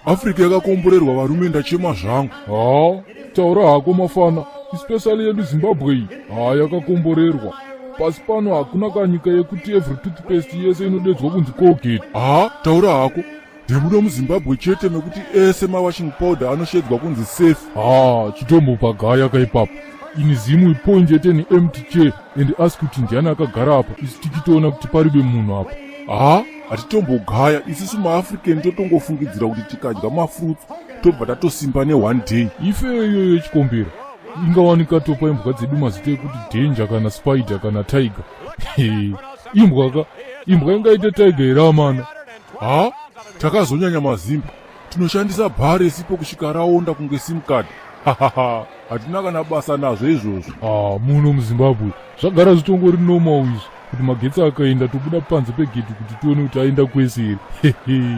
Afrika yakakomborerwa varume ndachema zvangu. Taura hako mafana, especially yedu Zimbabwe iyi. Yakakomborerwa. Pasi pano hakuna kanyika yekuti every toothpaste yese inodedzwa kunzi Colgate. Taura hako. Ndemuno muZimbabwe chete mekuti ese mawashing powder anoshedzwa kunzi safe. Chitombo pagaya kaipapa. Inizimu ipoint yete ni empty chair and ask kuti ndiani akagara apa isi tichitoona kuti paribe munhu apa. Hatitombogaya isusu maAfrican totongofungidzira kuti tikadya mafruits tobva tatosimba ne1 day. Ife iyoyo chikombera ingawanika topa imbwa dzedu mazita ekuti danger kana spider kana tiger. Imbwa ingaite tiger here amana. Takazonyanya mazimba. Tinoshandisa bhare sipo kusvika raonda kunge sim card. Hatina kana basa nazvo izvozvo. Muno muZimbabwe zvagara zvitongori normal izvi kuti magetsi akaenda tobuda panze pegedhi kuti tione kuti aenda kwese here.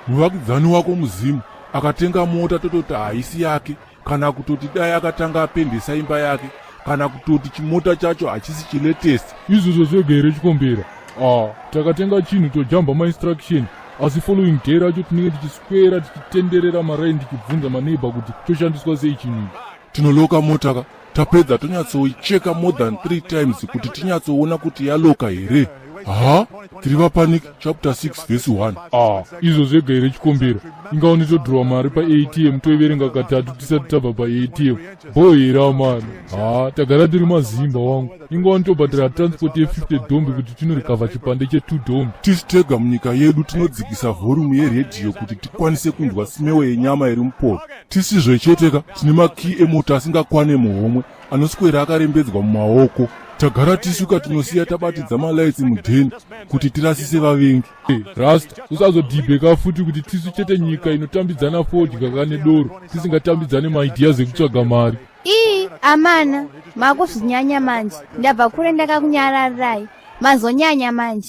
Muvakidzani wako muzimu akatenga mota tototi haisi yake, kana kutoti dai akatanga apendesa imba yake, kana kutoti chimota chacho hachisi chilatest. Izvozvo zvega here chikombera. Takatenga chinhu tojamba mainstruction, asi following day racho tinenge tichiswera tichitenderera maraini tichibvunza maneighbor kuti toshandiswa sei chinhu. Tinoloka motaka tapedza tonyatsoicheka more than 3 times kuti tinyatsoona kuti yaloka here. Tiri vaPanic chapter 6 verse 1. Izvo zvega here chikombera. Ingaoni todhrowa mari paATM toiverenga katatu tisati tabva paATM. Boy here amana. Tagara tiri mazimba wangu. Ingaoni tobhadhara transport ye50 dombi kuti tinorikavha chipande che2 dombi. Tisi tega munyika yedu tinodzikisa volume yeredhiyo kuti tikwanise kunzwa simewo yenyama iri muporo. Tisizvo cheteka tine makii emota asingakwane muhomwe anoswera akarembedzwa mumaoko. Tagara tisuka tinosiya tabatidza malaitsi mudheni kuti tirasise vavengi. Rasta usazodhibheka futi kuti tisu chete nyika inotambidzana fodya kane doro tisingatambidzane maideas ekutsvaga mari. Amana makuzvinyanya manje ndabva kure ndakakunyararirai mazonyanya manje.